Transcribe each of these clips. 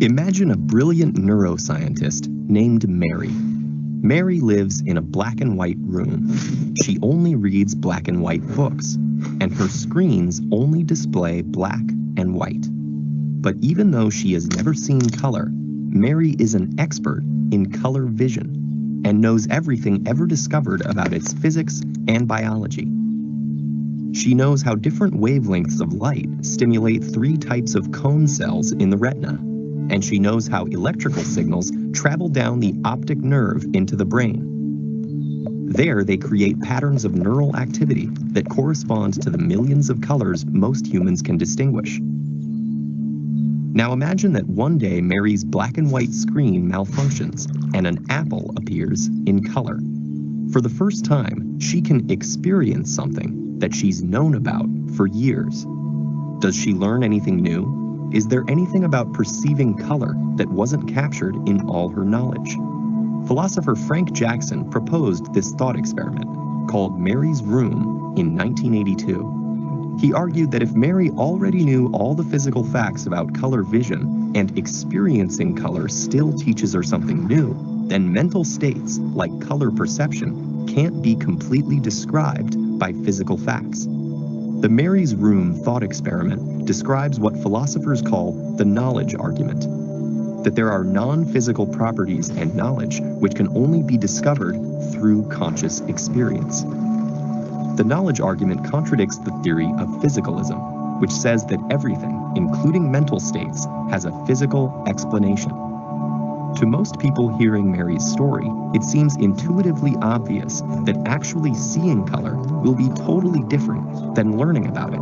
Imagine a brilliant neuroscientist named Mary. Mary lives in a black and white room. She only reads black and white books, and her screens only display black and white. But even though she has never seen color, Mary is an expert in color vision and knows everything ever discovered about its physics and biology. She knows how different wavelengths of light stimulate 3 types of cone cells in the retina, and she knows how electrical signals travel down the optic nerve into the brain. There, they create patterns of neural activity that correspond to the millions of colors most humans can distinguish. Now imagine that one day Mary's black and white screen malfunctions and an apple appears in color. For the first time, she can experience something that she's known about for years. Does she learn anything new? Is there anything about perceiving color that wasn't captured in all her knowledge? Philosopher Frank Jackson proposed this thought experiment, called Mary's Room, in 1982. He argued that if Mary already knew all the physical facts about color vision and experiencing color still teaches her something new, then mental states, like color perception, can't be completely described by physical facts. The Mary's Room thought experiment describes what philosophers call the knowledge argument, that there are non-physical properties and knowledge which can only be discovered through conscious experience. The knowledge argument contradicts the theory of physicalism, which says that everything, including mental states, has a physical explanation. To most people hearing Mary's story, it seems intuitively obvious that actually seeing color will be totally different than learning about it.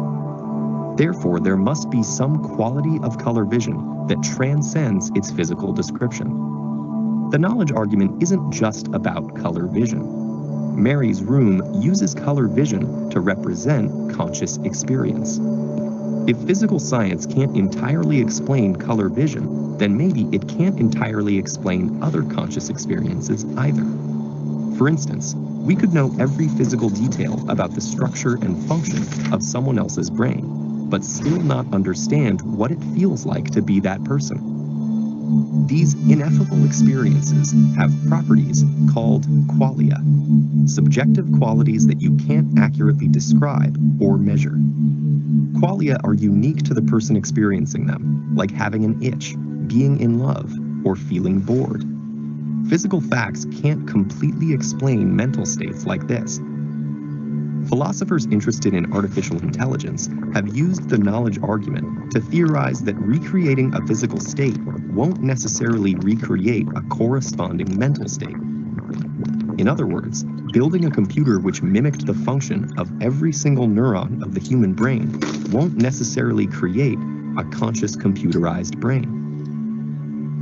Therefore, there must be some quality of color vision that transcends its physical description. The knowledge argument isn't just about color vision. Mary's Room uses color vision to represent conscious experience. If physical science can't entirely explain color vision, then maybe it can't entirely explain other conscious experiences either. For instance, we could know every physical detail about the structure and function of someone else's brain, but still not understand what it feels like to be that person. These ineffable experiences have properties called qualia, subjective qualities that you can't accurately describe or measure. Qualia are unique to the person experiencing them, like having an itch, being in love, or feeling bored. Physical facts can't completely explain mental states like this. Philosophers interested in artificial intelligence have used the knowledge argument to theorize that recreating a physical state won't necessarily recreate a corresponding mental state. In other words, building a computer which mimicked the function of every single neuron of the human brain won't necessarily create a conscious computerized brain.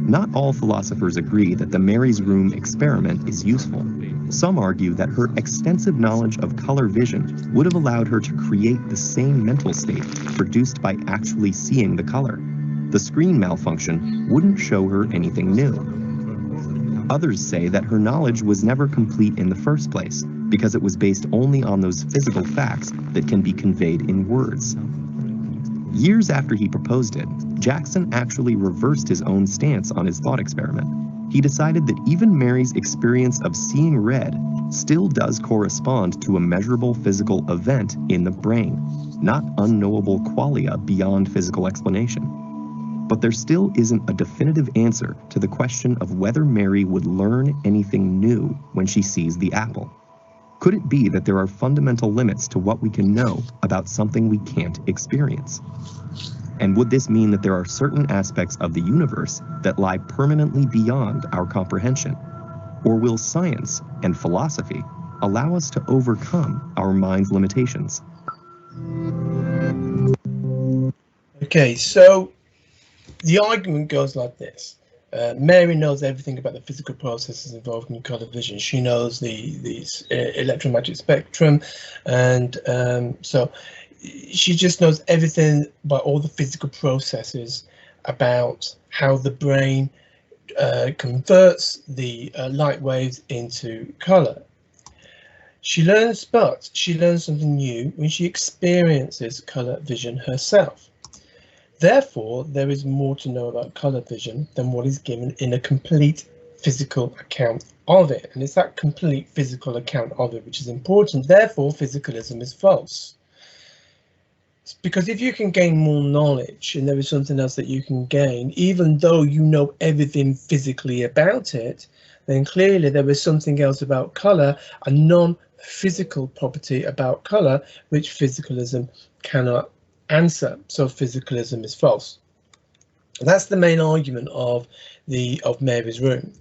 Not all philosophers agree that the Mary's Room experiment is useful. Some argue that her extensive knowledge of color vision would have allowed her to create the same mental state produced by actually seeing the color. The screen malfunction wouldn't show her anything new. Others say that her knowledge was never complete in the first place because it was based only on those physical facts that can be conveyed in words. Years after he proposed it, Jackson actually reversed his own stance on his thought experiment. He decided that even Mary's experience of seeing red still does correspond to a measurable physical event in the brain, not unknowable qualia beyond physical explanation. But there still isn't a definitive answer to the question of whether Mary would learn anything new when she sees the apple. Could it be that there are fundamental limits to what we can know about something we can't experience? And would this mean that there are certain aspects of the universe that lie permanently beyond our comprehension? Or will science and philosophy allow us to overcome our mind's limitations? Okay, so the argument goes like this. Mary knows everything about the physical processes involved in color vision. She knows the electromagnetic spectrum, and so she just knows everything about all the physical processes about how the brain converts the light waves into color. She learns, but she learns something new when she experiences colour vision herself. Therefore, there is more to know about colour vision than what is given in a complete physical account of it. And it's that complete physical account of it which is important. Therefore, physicalism is false. Because if you can gain more knowledge and there is something else that you can gain, even though you know everything physically about it, then clearly there is something else about colour, a non-physical property about colour, which physicalism cannot answer. So physicalism is false. And that's the main argument of Mary's room.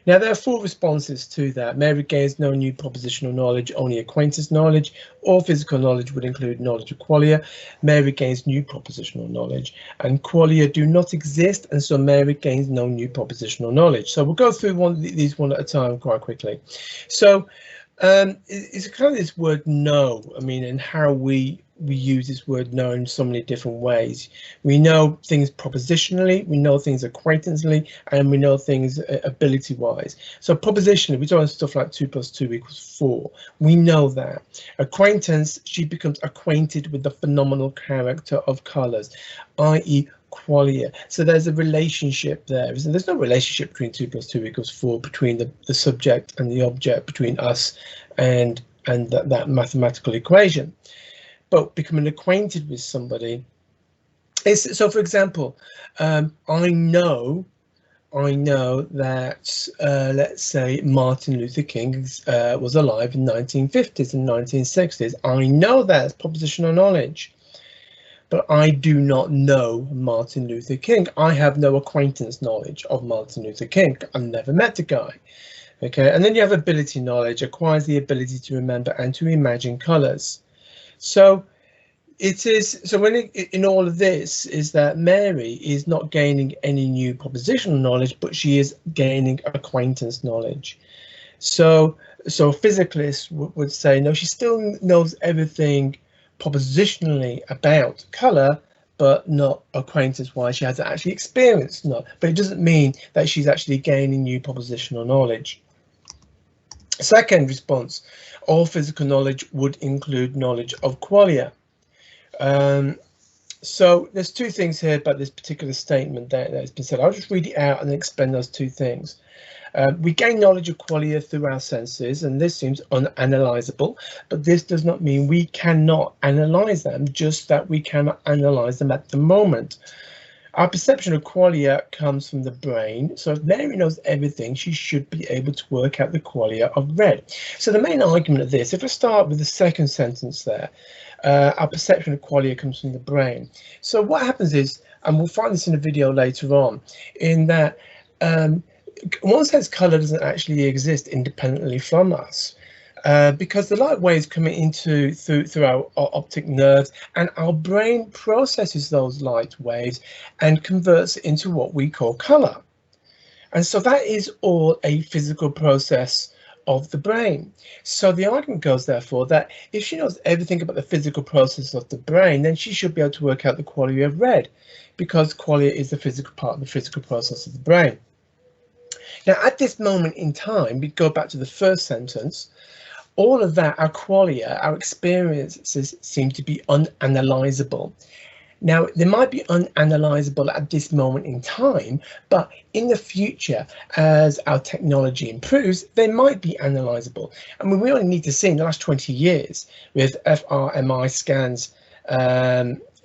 Now, there are 4 responses to that. Mary gains no new propositional knowledge, only acquaintance knowledge. All physical knowledge would include knowledge of qualia. Mary gains new propositional knowledge, and qualia do not exist, and so Mary gains no new propositional knowledge. So we'll go through these one at a time quite quickly. So it's kind of this word know, I mean, and how we use this word know in so many different ways. We know things propositionally, we know things acquaintancely, and we know things ability wise. So propositionally, we don't have stuff like 2 + 2 = 4. We know that. Acquaintance, she becomes acquainted with the phenomenal character of colours, i.e. qualia. So there's a relationship there. There's no relationship between 2 + 2 = 4, between the subject and the object, between us and that mathematical equation. But becoming acquainted with somebody is, so for example, I know that let's say Martin Luther King was alive in 1950s and 1960s. I know that's propositional knowledge, but I do not know Martin Luther King. I have no acquaintance knowledge of Martin Luther King. I've never met the guy. Okay, and then you have ability knowledge, acquires the ability to remember and to imagine colors. So it is, so when in all of this is that Mary is not gaining any new propositional knowledge, but she is gaining acquaintance knowledge. So physicalists would say, no, she still knows everything propositionally about color, but not acquaintance-wise. She hasn't actually experienced not, but it doesn't mean that she's actually gaining new propositional knowledge. Second response, all physical knowledge would include knowledge of qualia. So there's 2 things here about this particular statement that has been said. I'll just read it out and then explain those 2 things. We gain knowledge of qualia through our senses, and this seems unanalyzable, but this does not mean we cannot analyze them, just that we cannot analyze them at the moment. Our perception of qualia comes from the brain, so if Mary knows everything, she should be able to work out the qualia of red. So the main argument of this, if I start with the second sentence there, our perception of qualia comes from the brain. So what happens is, and we'll find this in a video later on, in that one says colour doesn't actually exist independently from us. Because the light waves coming through our optic nerves, and our brain processes those light waves and converts it into what we call color. And so that is all a physical process of the brain. So the argument goes, therefore, that if she knows everything about the physical process of the brain, then she should be able to work out the qualia of red, because qualia is the physical part of the physical process of the brain. Now, at this moment in time, we go back to the first sentence. All of that, our qualia, our experiences seem to be unanalyzable. Now, they might be unanalyzable at this moment in time, but in the future, as our technology improves, they might be analyzable. I mean, we only need to see in the last 20 years with fMRI scans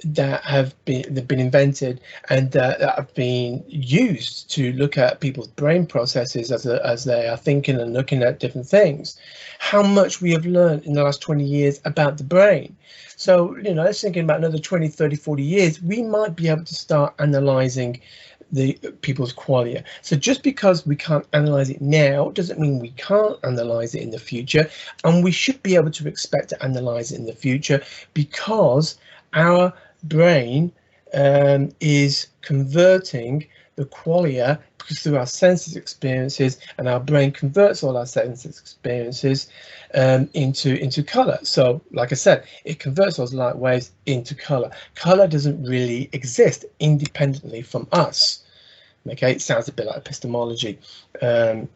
that have been invented and that have been used to look at people's brain processes as they are thinking and looking at different things, how much we have learned in the last 20 years about the brain. So, you know, let's think about another 20, 30, 40 years, we might be able to start analyzing the people's qualia. So just because we can't analyze it now doesn't mean we can't analyze it in the future, and we should be able to expect to analyze it in the future, because our brain is converting the qualia through our senses experiences, and our brain converts all our senses experiences into color. So like I said, it converts those light waves into color. Color doesn't really exist independently from us. Okay, it sounds a bit like epistemology at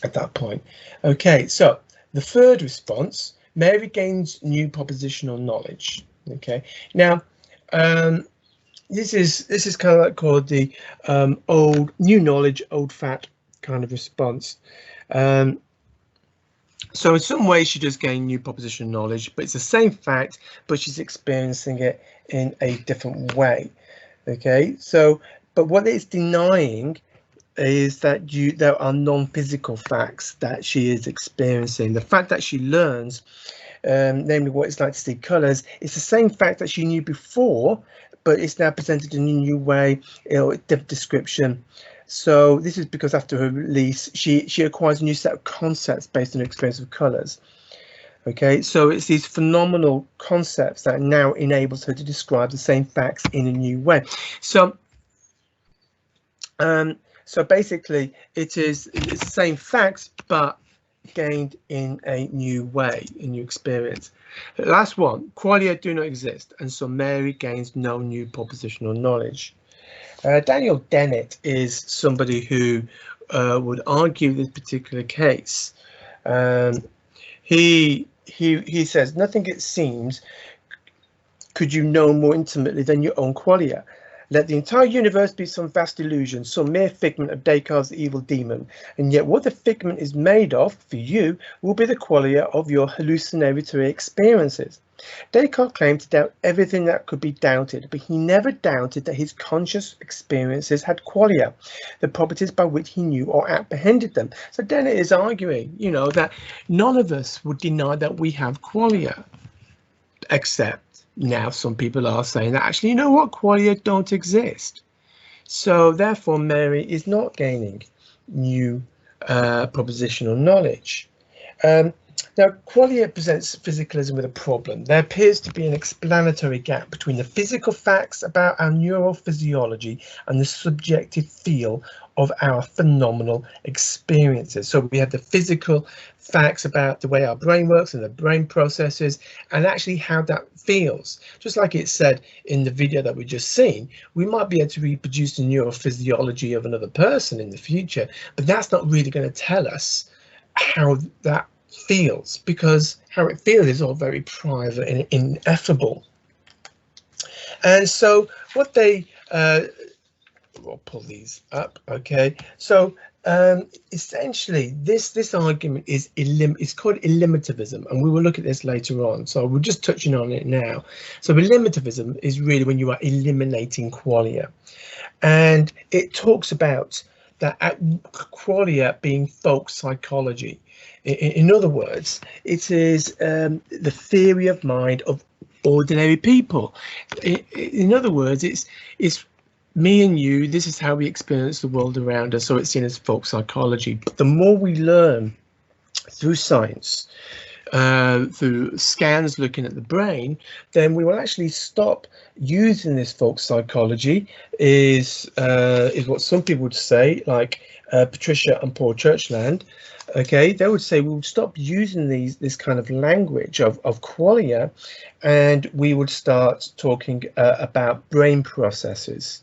that point. Okay, so The third response, Mary gains new propositional knowledge. Okay, now this is kind of like called the old new knowledge, old fat kind of response. So in some ways she does gain new propositional knowledge, but it's the same fact, but she's experiencing it in a different way. Okay, so but what it's denying is that there are non-physical facts that she is experiencing. The fact that she learns, namely what it's like to see colours, it's the same fact that she knew before, but it's now presented in a new way, different description. So this is because after her release, she acquires a new set of concepts based on her experience of colours. Okay, so it's these phenomenal concepts that now enables her to describe the same facts in a new way. So so basically it's the same facts but gained in a new way, a new experience. The last one, qualia do not exist, and so Mary gains no new propositional knowledge. Daniel Dennett is somebody who would argue this particular case. He says, nothing it seems could you know more intimately than your own qualia. Let the entire universe be some vast illusion, some mere figment of Descartes' evil demon, and yet what the figment is made of, for you, will be the qualia of your hallucinatory experiences. Descartes claimed to doubt everything that could be doubted, but he never doubted that his conscious experiences had qualia, the properties by which he knew or apprehended them. So Dennett is arguing, that none of us would deny that we have qualia, except now some people are saying that actually, qualia don't exist. So therefore Mary is not gaining new propositional knowledge. Now, qualia presents physicalism with a problem. There appears to be an explanatory gap between the physical facts about our neurophysiology and the subjective feel of our phenomenal experiences. So we have the physical facts about the way our brain works and the brain processes and actually how that feels. Just like it said in the video that we just seen, we might be able to reproduce the neurophysiology of another person in the future, but that's not really going to tell us how that feels, because how it feels is all very private and ineffable. And so what they I'll pull these up. Okay, so essentially this argument is called eliminativism, and we will look at this later on, so we're just touching on it now. So eliminativism is really when you are eliminating qualia, and it talks about that qualia being folk psychology. In other words, it is the theory of mind of ordinary people. In other words, it's me and you, this is how we experience the world around us, so it's seen as folk psychology. But the more we learn through science, through scans looking at the brain, then we will actually stop using this folk psychology, is what some people would say, like Patricia and Paul Churchland. Okay, they would say we would stop using this kind of language of qualia, and we would start talking about brain processes.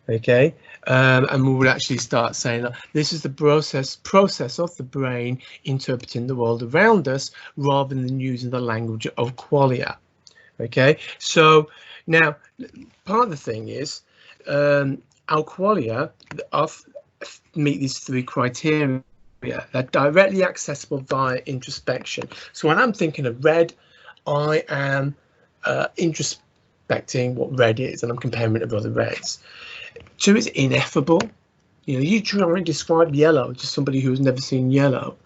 Okay, and we would actually start saying that this is the process of the brain interpreting the world around us, rather than using the language of qualia. Okay, so now part of the thing is our qualia meet these three criteria. They're directly accessible via introspection. So when I'm thinking of red, I am introspecting what red is, and I'm comparing it with other reds. 2 is ineffable. You try and describe yellow to somebody who has never seen yellow.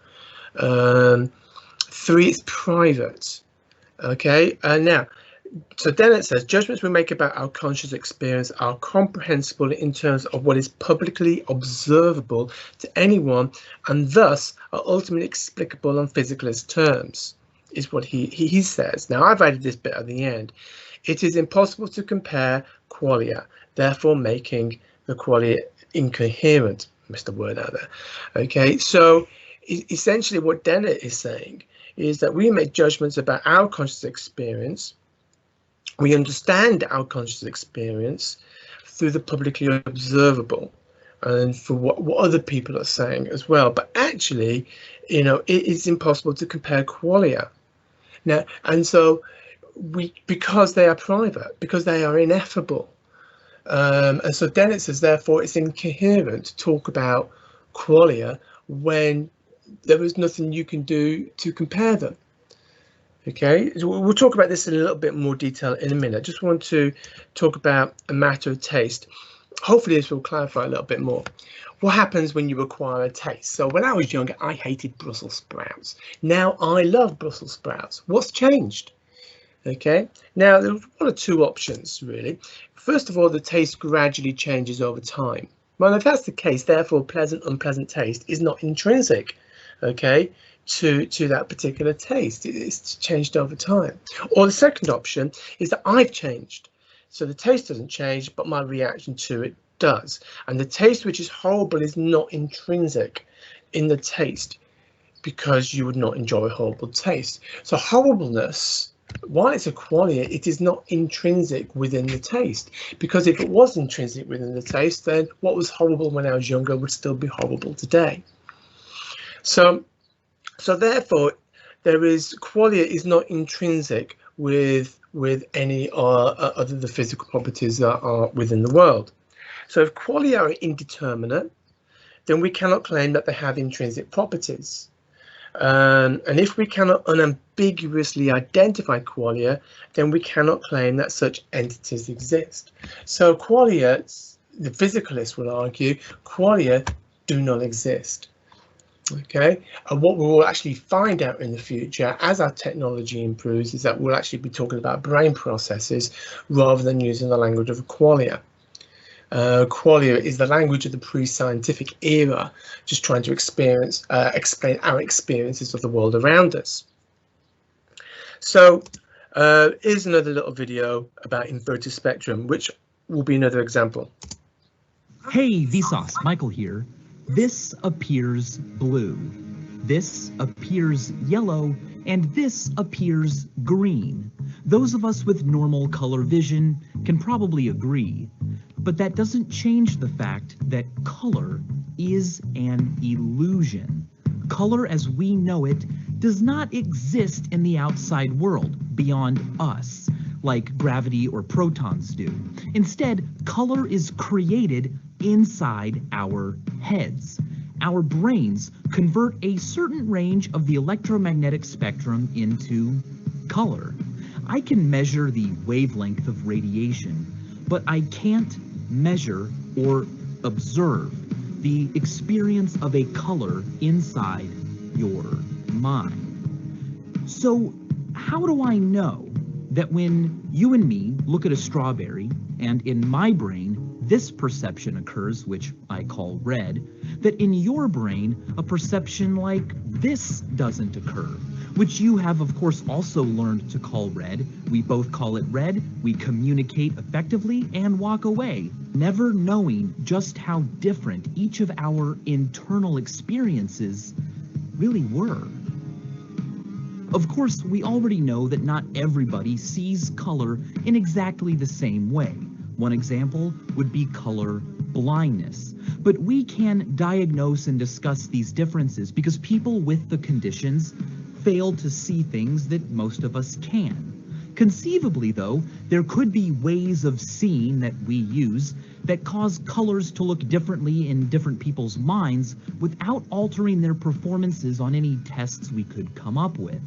3 is private. Okay, now, so Dennett says judgments we make about our conscious experience are comprehensible in terms of what is publicly observable to anyone, and thus are ultimately explicable on physicalist terms, is what he says. Now, I've added this bit at the end. It is impossible to compare qualia, therefore making the qualia incoherent. Missed the word out there. Okay, so essentially what Dennett is saying is that we make judgments about our conscious experience. We understand our conscious experience through the publicly observable. and for what other people are saying as well. But actually, you know, it is impossible to compare qualia now, and so because they are private, because they are ineffable, and so Dennett says therefore it's incoherent to talk about qualia when there is nothing you can do to compare them. Okay, so we'll talk about this in a little bit more detail in a minute. I just want to talk about a matter of taste. Hopefully this will clarify a little bit more. What happens when you acquire a taste? So when I was younger, I hated Brussels sprouts. Now I love Brussels sprouts. What's changed? Okay, now there's one or two options really. First of all, the taste gradually changes over time. Well, if that's the case, therefore pleasant, unpleasant taste is not intrinsic, okay, to that particular taste. It's changed over time. Or the second option is that I've changed. So the taste doesn't change, but my reaction to it does. And the taste which is horrible is not intrinsic in the taste, because you would not enjoy a horrible taste. So horribleness, while it's a qualia, it is not intrinsic within the taste, because if it was intrinsic within the taste, then what was horrible when I was younger would still be horrible today. So therefore, qualia is not intrinsic with any other the physical properties that are within the world. So if qualia are indeterminate, then we cannot claim that they have intrinsic properties. And if we cannot unambiguously identify qualia, then we cannot claim that such entities exist. So qualia, the physicalists will argue, qualia do not exist. Okay, and what we will actually find out in the future as our technology improves is that we'll actually be talking about brain processes rather than using the language of qualia. Qualia is the language of the pre-scientific era, just trying to explain our experiences of the world around us. So here's another little video about inverted spectrum, which will be another example. Hey, Vsauce, Michael here. This appears blue, this appears yellow, and this appears green. Those of us with normal color vision can probably agree, but that doesn't change the fact that color is an illusion. Color as we know it does not exist in the outside world beyond us, like gravity or protons do. Instead, color is created inside our heads. Our brains convert a certain range of the electromagnetic spectrum into color. I can measure the wavelength of radiation, but I can't measure or observe the experience of a color inside your mind. So how do I know that when you and me look at a strawberry and in my brain this perception occurs, which I call red, that in your brain a perception like this doesn't occur, which you have of course also learned to call red. We both call it red, we communicate effectively and walk away, never knowing just how different each of our internal experiences really were. Of course, we already know that not everybody sees color in exactly the same way. One example would be color blindness. But we can diagnose and discuss these differences because people with the conditions fail to see things that most of us can. Conceivably, though, there could be ways of seeing that we use that cause colors to look differently in different people's minds without altering their performances on any tests we could come up with.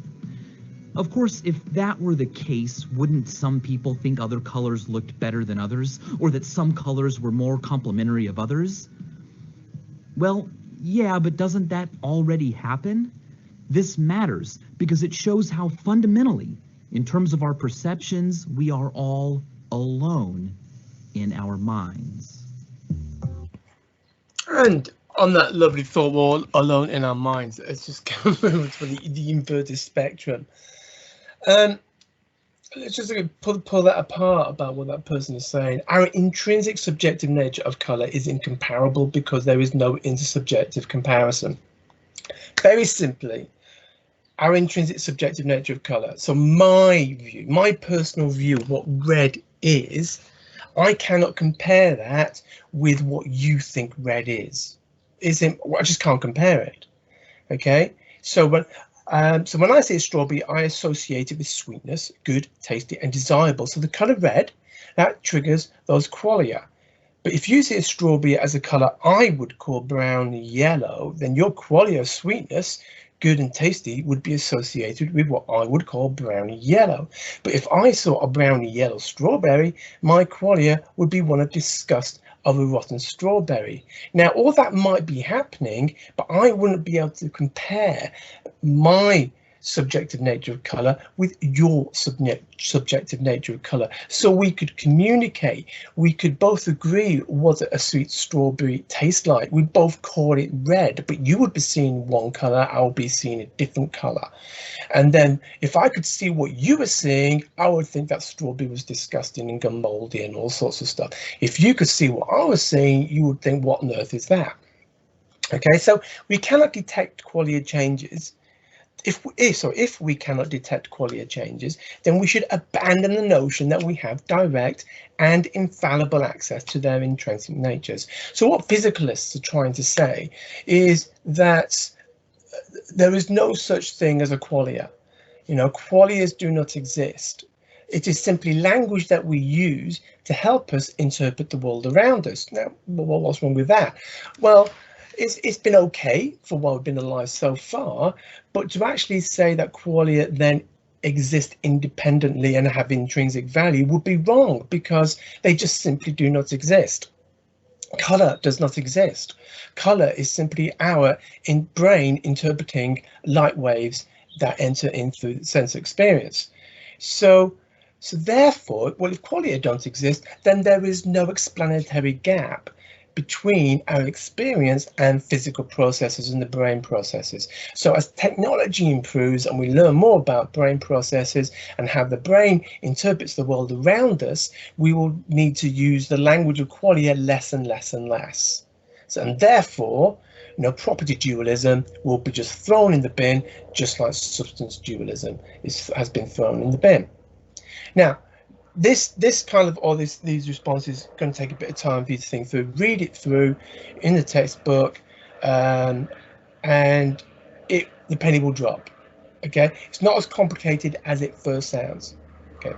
Of course, if that were the case, wouldn't some people think other colors looked better than others, or that some colors were more complementary of others? Well, yeah, but doesn't that already happen? This matters because it shows how fundamentally, in terms of our perceptions, we are all alone in our minds. And on that lovely thought, we're all alone in our minds. It's just kind of for the inverted spectrum. Let's just pull that apart about what that person is saying. Our intrinsic subjective nature of color is incomparable because there is no intersubjective comparison. Very simply, our intrinsic subjective nature of color. So my view, my personal view of what red is, I cannot compare that with what you think red is. I just can't compare it. Okay, so when I say strawberry, I associate it with sweetness, good, tasty, and desirable. So the color red, that triggers those qualia. But if you see a strawberry as a color I would call brown yellow, then your qualia of sweetness, good and tasty, would be associated with what I would call browny yellow. But if I saw a browny yellow strawberry, my qualia would be one of disgust of a rotten strawberry. Now, all that might be happening, but I wouldn't be able to compare my subjective nature of color with your subjective nature of color. So we could communicate, we could both agree what a sweet strawberry tastes like. We both call it red, but you would be seeing one color, I'll be seeing a different color. And then if I could see what you were seeing, I would think that strawberry was disgusting and gone moldy and all sorts of stuff. If you could see what I was seeing, you would think, what on earth is that? Okay, so we cannot detect qualia changes. If we cannot detect qualia changes, then we should abandon the notion that we have direct and infallible access to their intrinsic natures. So what physicalists are trying to say is that there is no such thing as a qualia. Qualias do not exist. It is simply language that we use to help us interpret the world around us. Now, what's wrong with that? Well, it's been okay for while we've been alive so far, but to actually say that qualia then exist independently and have intrinsic value would be wrong, because they just simply do not exist. Color does not exist. Color is simply our brain interpreting light waves that enter in through the sense experience. So therefore, well, if qualia don't exist, then there is no explanatory gap between our experience and physical processes and the brain processes. So as technology improves and we learn more about brain processes and how the brain interprets the world around us, we will need to use the language of qualia less and less and less. And therefore, property dualism will be just thrown in the bin, just like substance dualism has been thrown in the bin. Now, this kind of these responses are going to take a bit of time for you to think through. Read it through in the textbook, and the penny will drop. Okay, it's not as complicated as it first sounds. Okay.